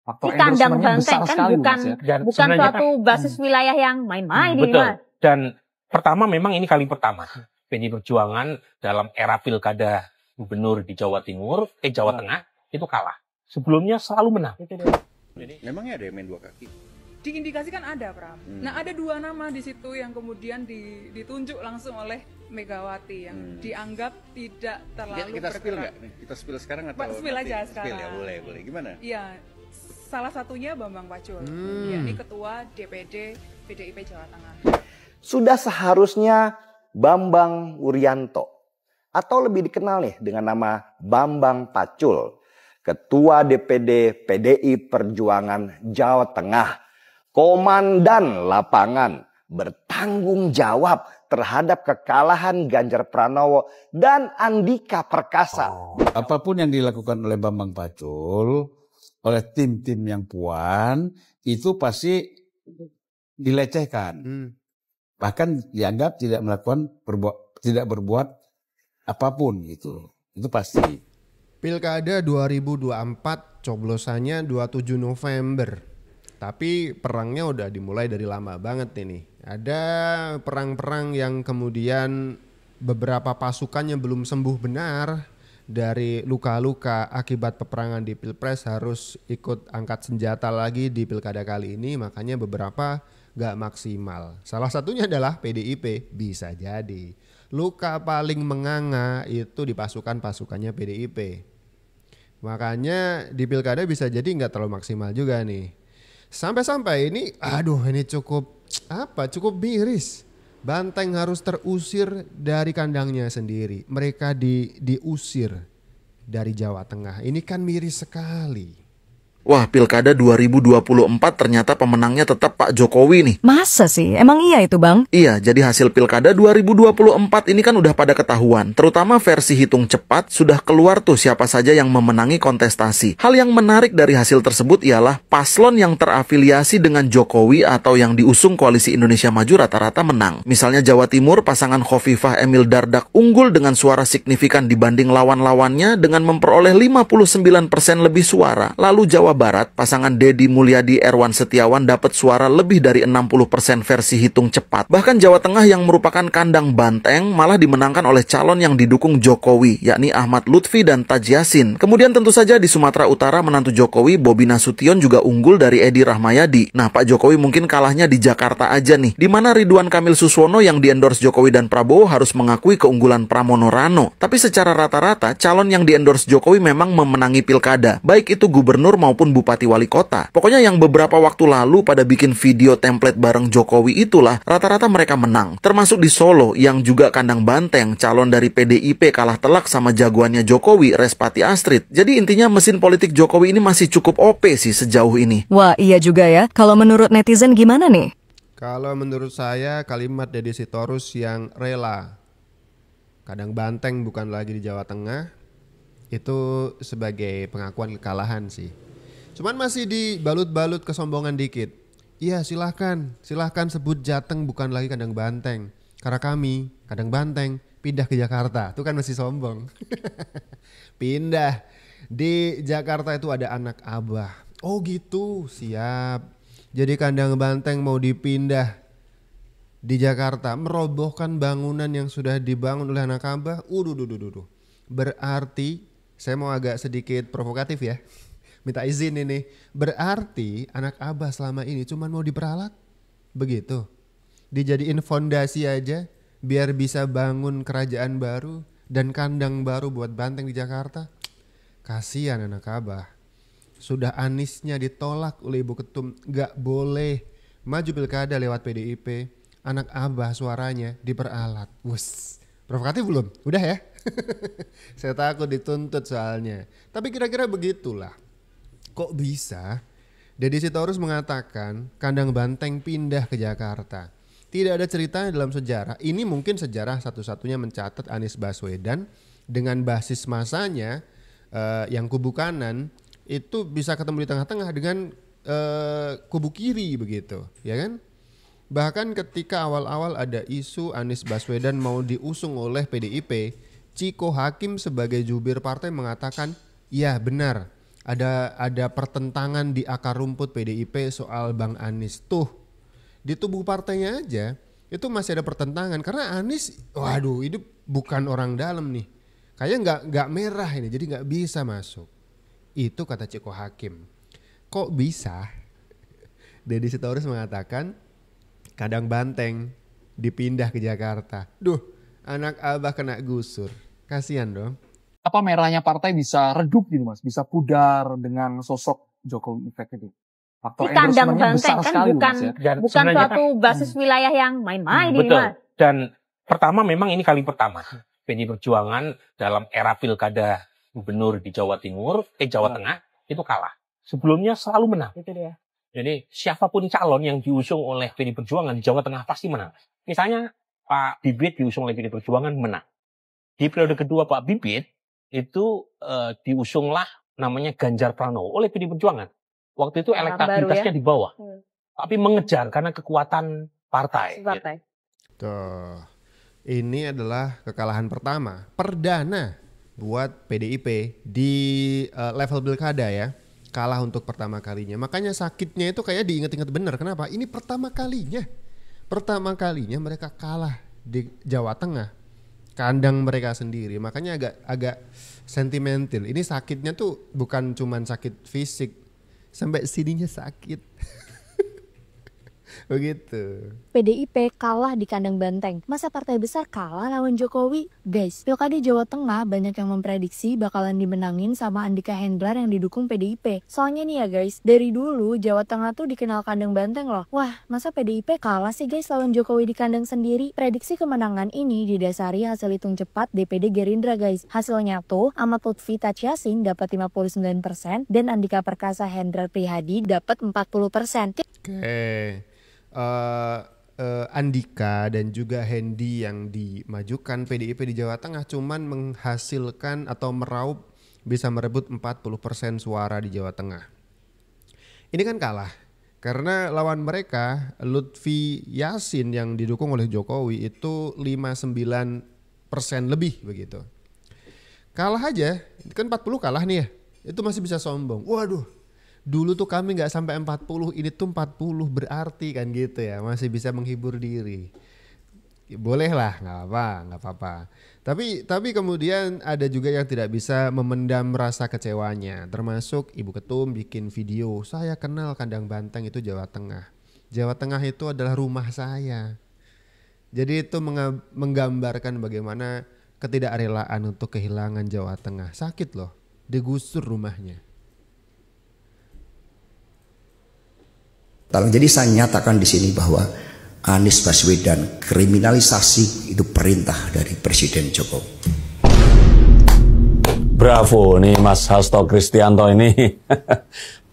Faktor Di kandang endorsementnya banteng besar kan sekali, bukan Mas, ya. Dan bukan sebenarnya suatu basis wilayah yang main-main ini, betul. Mas. Dan pertama memang ini kali pertama PDI Perjuangan dalam era pilkada gubernur di Jawa Timur, Jawa Tengah itu kalah. Sebelumnya selalu menang. Memangnya ada yang main dua kaki? Diindikasikan ada, Pram. Nah, ada dua nama di situ yang kemudian ditunjuk langsung oleh Megawati yang dianggap tidak terlalu Kita spill bergerak. nggak? Kita spill sekarang atau Spill nanti? aja Spill sekarang. ya, boleh. Gimana? Iya, salah satunya Bambang Pacul, yakni Ketua DPD PDIP Jawa Tengah. Sudah seharusnya Bambang Wuryanto, atau lebih dikenal nih dengan nama Bambang Pacul, Ketua DPD PDI Perjuangan Jawa Tengah, komandan lapangan, bertanggung jawab terhadap kekalahan Ganjar Pranowo dan Andika Perkasa. Apapun yang dilakukan oleh Bambang Pacul, oleh tim-tim yang Puan, itu pasti dilecehkan. Bahkan dianggap tidak berbuat apapun gitu. Itu pasti. Pilkada 2024 coblosannya 27 November. Tapi perangnya udah dimulai dari lama banget ini. Ada perang-perang yang kemudian beberapa pasukannya belum sembuh benar dari luka-luka akibat peperangan di Pilpres, harus ikut angkat senjata lagi di pilkada kali ini, makanya beberapa gak maksimal. Salah satunya adalah PDIP, bisa jadi. Luka paling menganga itu di pasukannya PDIP. Makanya di pilkada bisa jadi gak terlalu maksimal juga nih. Sampai-sampai ini, ini cukup miris. Banteng harus terusir dari kandangnya sendiri. Mereka diusir dari Jawa Tengah. Ini kan miris sekali. Wah, pilkada 2024 ternyata pemenangnya tetap Pak Jokowi nih. Masa sih? Emang iya itu, Bang? Iya, jadi hasil pilkada 2024 ini kan udah pada ketahuan. Terutama versi hitung cepat sudah keluar tuh siapa saja yang memenangi kontestasi. Hal yang menarik dari hasil tersebut ialah paslon yang terafiliasi dengan Jokowi atau yang diusung Koalisi Indonesia Maju rata-rata menang. Misalnya Jawa Timur, pasangan Khofifah Emil Dardak unggul dengan suara signifikan dibanding lawan-lawannya dengan memperoleh 59% lebih suara. Lalu Jawa Barat, pasangan Deddy Mulyadi Erwan Setiawan dapat suara lebih dari 60% versi hitung cepat. Bahkan Jawa Tengah yang merupakan kandang banteng malah dimenangkan oleh calon yang didukung Jokowi, yakni Ahmad Lutfi dan Taj Yassin. Kemudian tentu saja di Sumatera Utara menantu Jokowi, Bobi Nasution juga unggul dari Edi Rahmayadi. Nah, Pak Jokowi mungkin kalahnya di Jakarta aja nih, di mana Ridwan Kamil Suswono yang diendorse Jokowi dan Prabowo harus mengakui keunggulan Pramono Rano. Tapi secara rata-rata, calon yang diendorse Jokowi memang memenangi pilkada, baik itu gubernur maupun bupati wali kota. Pokoknya yang beberapa waktu lalu pada bikin video template bareng Jokowi itulah rata-rata mereka menang. Termasuk di Solo yang juga kandang banteng, calon dari PDIP kalah telak sama jagoannya Jokowi, Respati Astrid. Jadi intinya mesin politik Jokowi ini masih cukup OP sih sejauh ini. Wah, iya juga ya. Kalau menurut netizen gimana nih? Kalau menurut saya kalimat Deddy Sitorus yang rela kandang banteng bukan lagi di Jawa Tengah itu sebagai pengakuan kekalahan sih. Cuman masih dibalut-balut kesombongan dikit. Iya silahkan sebut Jateng bukan lagi kandang banteng. Karena kami kandang banteng pindah ke Jakarta. Itu kan masih sombong. Pindah. Di Jakarta itu ada anak abah. Oh gitu, siap. Jadi kandang banteng mau dipindah di Jakarta. Merobohkan bangunan yang sudah dibangun oleh anak abah. Berarti, saya mau agak sedikit provokatif ya. Minta izin ini. Berarti anak abah selama ini cuma mau diperalat. Begitu. Dijadiin fondasi aja biar bisa bangun kerajaan baru dan kandang baru buat banteng di Jakarta. Kasihan anak abah. Sudah anisnya ditolak oleh Ibu Ketum. Gak boleh maju pilkada lewat PDIP. Anak abah suaranya diperalat. Wus. Provokatif belum? Udah ya? Saya takut dituntut soalnya. Tapi kira-kira begitulah. Kok bisa Deddy Sitorus mengatakan kandang banteng pindah ke Jakarta? Tidak ada ceritanya dalam sejarah. Ini mungkin sejarah satu-satunya mencatat Anies Baswedan dengan basis masanya yang kubu kanan itu bisa ketemu di tengah-tengah dengan kubu kiri begitu, ya kan? Bahkan ketika awal-awal ada isu Anies Baswedan mau diusung oleh PDIP, Ciko Hakim sebagai jubir partai mengatakan, ya benar. Ada pertentangan di akar rumput PDIP soal Bang Anies. Tuh, di tubuh partainya aja itu masih ada pertentangan karena Anies, waduh, ini bukan orang dalam nih. Kayaknya nggak merah ini, jadi nggak bisa masuk. Itu kata Ceko Hakim. Kok bisa? Deddy Sitorus mengatakan Kadang Banteng dipindah ke Jakarta. Duh, anak abah kena gusur. Kasian dong. Apa merahnya partai bisa redup gitu mas, bisa pudar dengan sosok Jokowi Effect itu. Faktor Di kandang endorsementnya Banteng besar kan sekali bukan mas ya. Dan bukan sebenarnya suatu basis wilayah yang main-main ini betul. mas. Dan pertama memang ini kali pertama PDI Perjuangan dalam era pilkada gubernur di Jawa Tengah itu kalah. Sebelumnya selalu menang. Itu dia. Jadi siapapun calon yang diusung oleh PDI Perjuangan di Jawa Tengah pasti menang. Misalnya Pak Bibit diusung oleh PDI Perjuangan menang. Di periode kedua Pak Bibit itu diusunglah namanya Ganjar Pranowo oleh PDI Perjuangan. Waktu itu elektabilitasnya di bawah. Tapi mengejar karena kekuatan partai. Partai. Tuh. Ini adalah kekalahan pertama, perdana buat PDIP di level pilkada ya. Kalah untuk pertama kalinya. Makanya sakitnya itu kayak diingat-ingat benar. Kenapa? Ini pertama kalinya. Pertama kalinya mereka kalah di Jawa Tengah. Kandang mereka sendiri. Makanya agak sentimental. Ini sakitnya tuh bukan cuman sakit fisik. Sampai sininya sakit. Begitu. PDIP kalah di kandang Banteng. Masa partai besar kalah lawan Jokowi? Guys, pilkada Jawa Tengah banyak yang memprediksi bakalan dimenangin sama Andika Hendrar yang didukung PDIP. Soalnya nih ya guys, dari dulu Jawa Tengah tuh dikenal kandang Banteng loh. Wah, masa PDIP kalah sih guys lawan Jokowi di kandang sendiri? Prediksi kemenangan ini didasari hasil hitung cepat DPD Gerindra guys. Hasilnya tuh Ahmad Lutfi Taj Yassin dapat 59% dan Andika Perkasa Hendrar Prihadi dapat 40%. Oke. Andika dan juga Hendy yang dimajukan PDIP di Jawa Tengah cuman menghasilkan atau meraup bisa merebut 40% suara di Jawa Tengah. Ini kan kalah karena lawan mereka Lutfi Yassin yang didukung oleh Jokowi itu 59% lebih begitu. Kalah aja, kan 40 kalah nih ya. Itu masih bisa sombong. Waduh. Dulu tuh kami gak sampai 40, ini tuh 40 berarti kan gitu ya. Masih bisa menghibur diri. Boleh lah, gak apa-apa. Tapi kemudian ada juga yang tidak bisa memendam rasa kecewanya. Termasuk Ibu Ketum bikin video, saya kenal kandang Banteng itu Jawa Tengah. Jawa Tengah itu adalah rumah saya. Jadi itu menggambarkan bagaimana ketidakrelaan untuk kehilangan Jawa Tengah. Sakit loh, digusur rumahnya. Jadi saya nyatakan di sini bahwa Anies Baswedan kriminalisasi itu perintah dari Presiden Jokowi. Bravo nih Mas Hasto Kristianto ini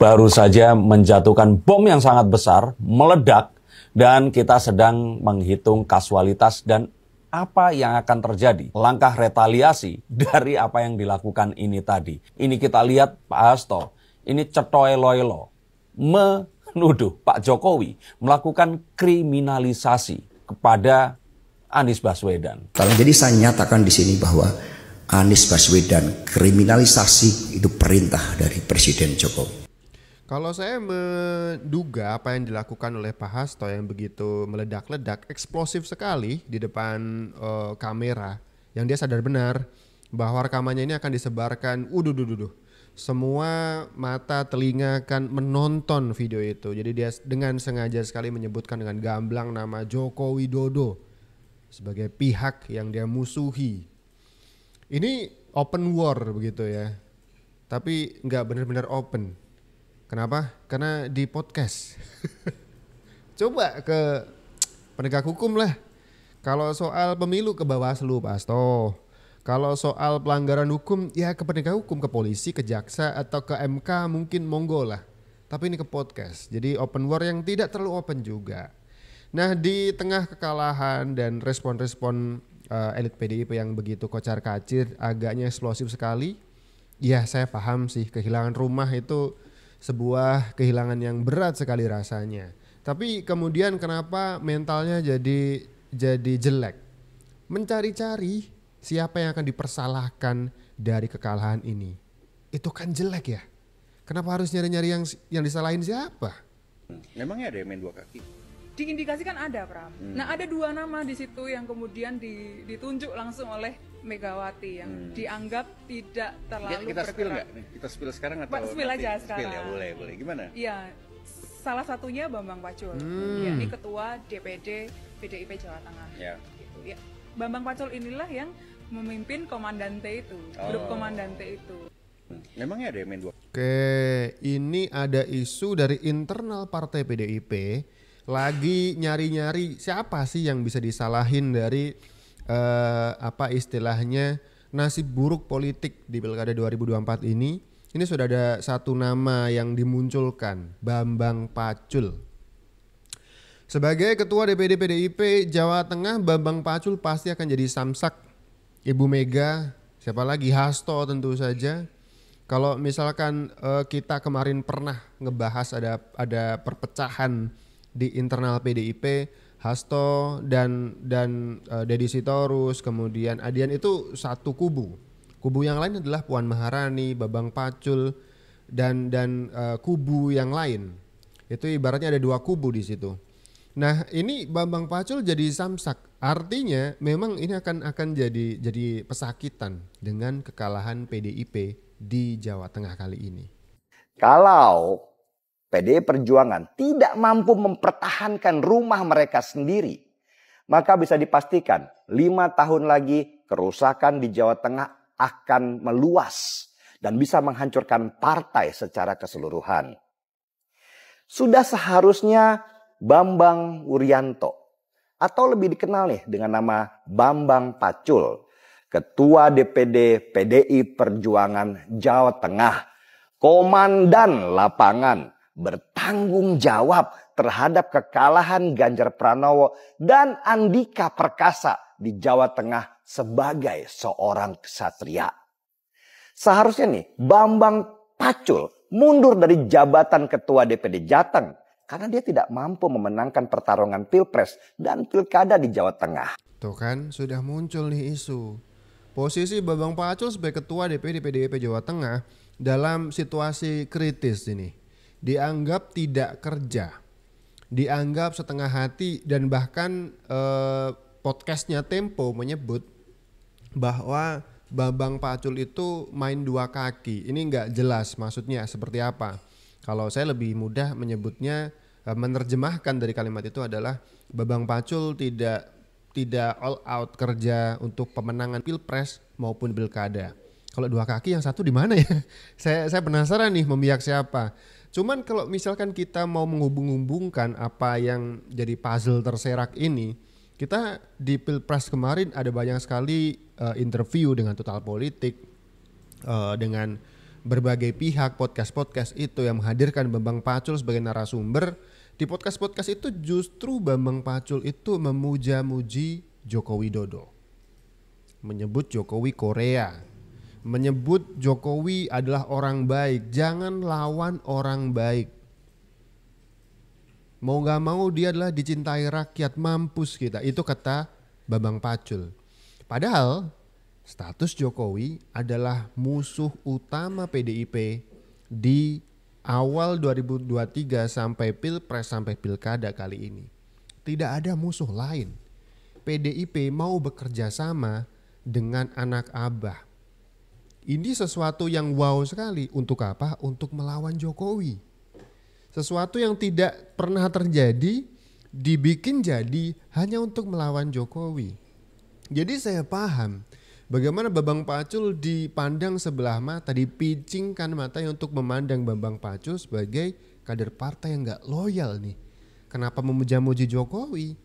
baru saja menjatuhkan bom yang sangat besar, meledak, dan kita sedang menghitung kasualitas dan apa yang akan terjadi, langkah retaliasi dari apa yang dilakukan ini tadi. Ini kita lihat Pak Hasto, ini cetoe loelo, menuduh Pak Jokowi melakukan kriminalisasi kepada Anies Baswedan. Jadi saya nyatakan di sini bahwa Anies Baswedan kriminalisasi itu perintah dari Presiden Jokowi. Kalau saya menduga apa yang dilakukan oleh Pak Hasto yang begitu meledak-ledak, eksplosif sekali di depan kamera, yang dia sadar benar bahwa rekamannya ini akan disebarkan. Semua mata telinga akan menonton video itu. Jadi dia dengan sengaja sekali menyebutkan dengan gamblang nama Joko Widodo sebagai pihak yang dia musuhi. Ini open war begitu ya. Tapi nggak benar-benar open. Kenapa? Karena di podcast. Coba ke penegak hukum lah. Kalau soal pemilu ke Bawaslu Pak Hasto. Kalau soal pelanggaran hukum ya ke penegak hukum, ke polisi, ke jaksa atau ke MK mungkin monggo lah. Tapi ini ke podcast. Jadi open war yang tidak terlalu open juga. Nah di tengah kekalahan dan respon-respon elit PDIP yang begitu kocar-kacir, agaknya eksplosif sekali. Ya saya paham sih kehilangan rumah itu sebuah kehilangan yang berat sekali rasanya. Tapi kemudian kenapa mentalnya jadi jelek? Mencari-cari siapa yang akan dipersalahkan dari kekalahan ini. Itu kan jelek ya. Kenapa harus nyari-nyari yang disalahin siapa? Memangnya ada yang main dua kaki? Diindikasikan ada, Pram. Nah, ada dua nama di situ yang kemudian ditunjuk langsung oleh Megawati yang dianggap tidak terlalu kita spill bergerak. nggak? Kita spill sekarang atau Spill aja sekarang. Spill ya, boleh. Gimana? Iya, salah satunya Bambang Pacul, yakni Ketua DPD PDIP Jawa Tengah. Ya. Gitu, ya. Bambang Pacul inilah yang memimpin Komandante itu, grup Komandante itu. Memangnya ada yang main dua? Oke, ini ada isu dari internal partai PDIP lagi nyari-nyari siapa sih yang bisa disalahin dari apa istilahnya nasib buruk politik di Pilkada 2024 ini. Ini sudah ada satu nama yang dimunculkan, Bambang Pacul. Sebagai Ketua DPD PDIP Jawa Tengah, Bambang Pacul pasti akan jadi samsak Ibu Mega, siapa lagi, Hasto tentu saja. Kalau misalkan kita kemarin pernah ngebahas ada perpecahan di internal PDIP, Hasto dan Deddy Sitorus, kemudian Adian itu satu kubu. Kubu yang lain adalah Puan Maharani, Bambang Pacul dan kubu yang lain. Itu ibaratnya ada dua kubu di situ. Nah, ini Bambang Pacul jadi samsak. Artinya memang ini akan jadi pesakitan dengan kekalahan PDIP di Jawa Tengah kali ini. Kalau PDI Perjuangan tidak mampu mempertahankan rumah mereka sendiri, maka bisa dipastikan 5 tahun lagi kerusakan di Jawa Tengah akan meluas dan bisa menghancurkan partai secara keseluruhan. Sudah seharusnya Bambang Wuryanto, atau lebih dikenal nih dengan nama Bambang Pacul, Ketua DPD PDI Perjuangan Jawa Tengah, komandan lapangan, bertanggung jawab terhadap kekalahan Ganjar Pranowo dan Andika Perkasa di Jawa Tengah sebagai seorang ksatria. Seharusnya nih Bambang Pacul mundur dari jabatan Ketua DPD Jateng karena dia tidak mampu memenangkan pertarungan Pilpres dan Pilkada di Jawa Tengah. Tuh kan sudah muncul nih isu. Posisi Bambang Pacul sebagai Ketua DPD PDIP Jawa Tengah dalam situasi kritis ini dianggap tidak kerja, dianggap setengah hati, dan bahkan podcastnya Tempo menyebut bahwa Bambang Pacul itu main dua kaki. Ini nggak jelas maksudnya seperti apa. Kalau saya lebih mudah menyebutnya, menerjemahkan dari kalimat itu adalah Bambang Pacul tidak all out kerja untuk pemenangan Pilpres maupun Pilkada. Kalau dua kaki yang satu di mana ya? Saya penasaran nih memihak siapa. Cuman kalau misalkan kita mau menghubung-hubungkan apa yang jadi puzzle terserak ini, kita di Pilpres kemarin ada banyak sekali interview dengan Total Politik, dengan berbagai pihak, podcast-podcast itu yang menghadirkan Bambang Pacul sebagai narasumber. Di podcast-podcast itu justru Bambang Pacul itu memuja-muji Joko Widodo, menyebut Jokowi Korea, menyebut Jokowi adalah orang baik, jangan lawan orang baik. Mau gak mau dia adalah dicintai rakyat, mampus kita. Itu kata Bambang Pacul. Padahal status Jokowi adalah musuh utama PDIP di awal 2023 sampai Pilpres sampai Pilkada kali ini. Tidak ada musuh lain. PDIP mau bekerja sama dengan anak abah. Ini sesuatu yang wow sekali. Untuk apa? Untuk melawan Jokowi. Sesuatu yang tidak pernah terjadi dibikin jadi hanya untuk melawan Jokowi. Jadi saya paham bagaimana Bambang Pacul dipandang sebelah mata, dipicingkan matanya untuk memandang Bambang Pacul sebagai kader partai yang gak loyal nih. Kenapa memuja-muji Jokowi?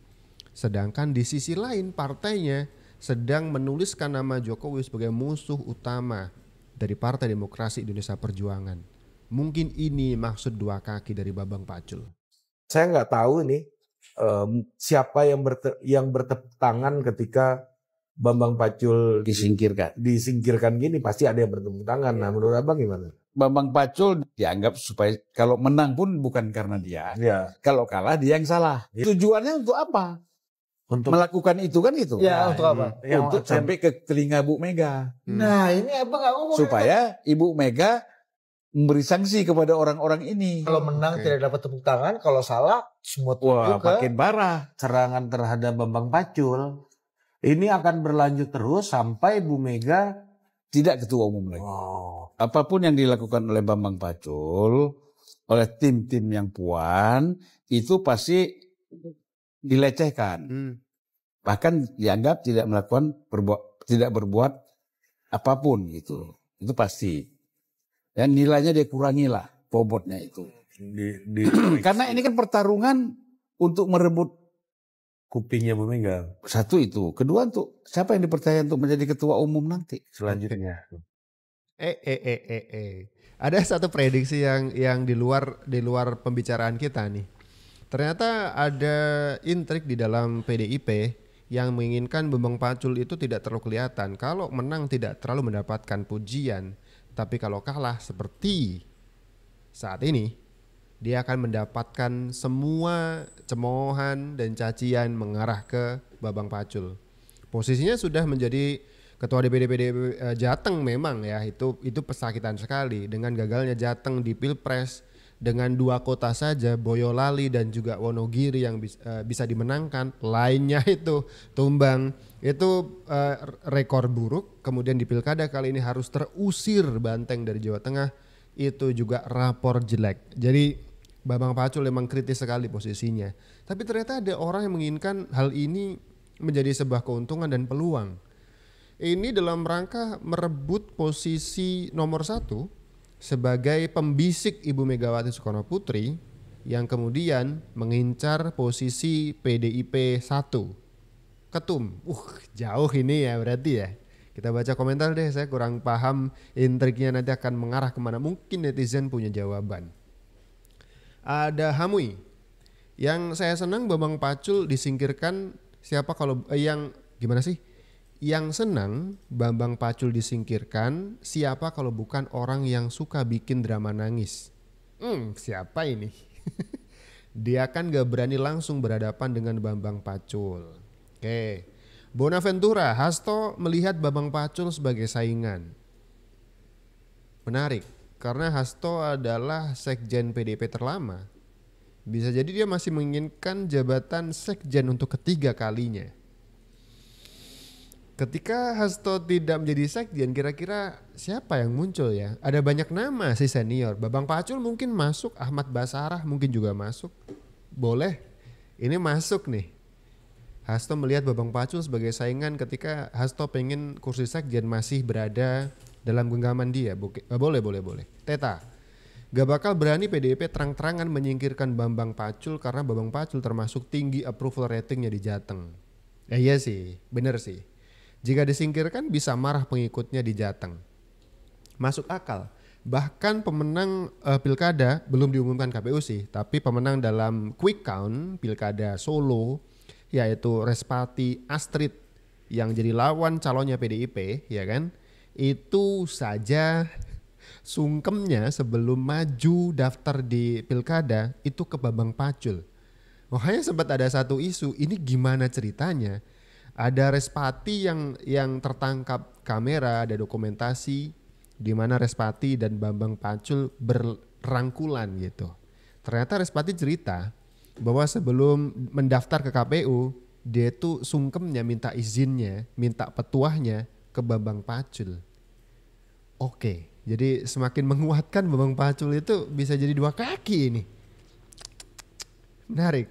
Sedangkan di sisi lain partainya sedang menuliskan nama Jokowi sebagai musuh utama dari Partai Demokrasi Indonesia Perjuangan. Mungkin ini maksud dua kaki dari Bambang Pacul. Saya nggak tahu ini siapa yang bertepuk tangan ketika Bambang Pacul disingkirkan gini, pasti ada yang bertepuk tangan. Nah, menurut Abang gimana? Bambang Pacul dianggap supaya kalau menang pun bukan karena dia. Ya. Kalau kalah dia yang salah. Ya. Tujuannya untuk apa? Untuk melakukan itu kan gitu. Ya, untuk apa? Untuk sampai ke telinga Bu Mega. Nah, ini Abang nggak ngomong. Supaya Ibu Mega memberi sanksi kepada orang-orang ini. Kalau menang tidak dapat tepuk tangan, kalau salah semua Wah, tuju ke makin parah. serangan terhadap Bambang Pacul. Ini akan berlanjut terus sampai Bu Mega Tidak ketua umum lagi. Apapun yang dilakukan oleh Bambang Pacul, oleh tim-tim yang Puan, itu pasti dilecehkan. Bahkan dianggap tidak melakukan tidak berbuat apapun gitu. Itu pasti. Dan nilainya dia kurangilah bobotnya itu. Karena ini kan pertarungan untuk merebut kupingnya Bu Mega. Satu itu. Kedua untuk siapa yang dipercaya untuk menjadi ketua umum nanti selanjutnya. Ada satu prediksi yang di luar pembicaraan kita nih. Ternyata ada intrik di dalam PDIP yang menginginkan Bambang Pacul itu tidak terlalu kelihatan. Kalau menang tidak terlalu mendapatkan pujian, tapi kalau kalah seperti saat ini, dia akan mendapatkan semua cemoohan dan cacian mengarah ke Bambang Pacul. Posisinya sudah menjadi ketua DPD Jateng memang ya, itu pesakitan sekali dengan gagalnya Jateng di Pilpres. Dengan 2 kota saja, Boyolali dan juga Wonogiri yang bisa dimenangkan, lainnya itu tumbang. Itu rekor buruk. Kemudian di pilkada kali ini harus terusir Banteng dari Jawa Tengah, itu juga rapor jelek. Jadi Bambang Pacul memang kritis sekali posisinya. Tapi ternyata ada orang yang menginginkan hal ini menjadi sebuah keuntungan dan peluang. Ini dalam rangka merebut posisi nomor 1 sebagai pembisik Ibu Megawati Soekarno Putri yang kemudian mengincar posisi PDIP 1 ketum. Jauh ini ya berarti ya. Kita baca komentar deh, saya kurang paham intriknya nanti akan mengarah kemana. Mungkin netizen punya jawaban. Ada Hamui. Yang saya senang Bambang Pacul disingkirkan siapa kalau yang gimana sih? Yang senang Bambang Pacul disingkirkan siapa kalau bukan orang yang suka bikin drama nangis. Siapa ini? Dia kan gak berani langsung berhadapan dengan Bambang Pacul. Oke. Bonaventura, Hasto melihat Bambang Pacul sebagai saingan. Menarik, karena Hasto adalah sekjen PDIP terlama. Bisa jadi dia masih menginginkan jabatan sekjen untuk ketiga kalinya. Ketika Hasto tidak menjadi sekjen, kira-kira siapa yang muncul ya? Ada banyak nama sih senior. Bambang Pacul mungkin masuk, Ahmad Basarah mungkin juga masuk. Boleh, ini masuk nih. Hasto melihat Bambang Pacul sebagai saingan ketika Hasto pengen kursi sekjen masih berada dalam genggaman dia. Boleh. Teta, gak bakal berani PDIP terang-terangan menyingkirkan Bambang Pacul karena Bambang Pacul termasuk tinggi approval ratingnya di Jateng. Iya sih, bener sih. Jika disingkirkan bisa marah pengikutnya di Jateng. Masuk akal. Bahkan pemenang pilkada belum diumumkan KPU sih, tapi pemenang dalam quick count pilkada Solo yaitu Respati Astrid yang jadi lawan calonnya PDIP, ya kan? Itu saja sungkemnya sebelum maju daftar di pilkada itu ke Bambang Pacul. Makanya sempat ada satu isu, ini gimana ceritanya? Ada Respati yang tertangkap kamera, ada dokumentasi di mana Respati dan Bambang Pacul berrangkulan gitu. Ternyata Respati cerita bahwa sebelum mendaftar ke KPU, dia tuh sungkemnya minta izinnya, minta petuahnya ke Bambang Pacul. Oke, jadi semakin menguatkan Bambang Pacul itu bisa jadi 2 kaki ini. Menarik.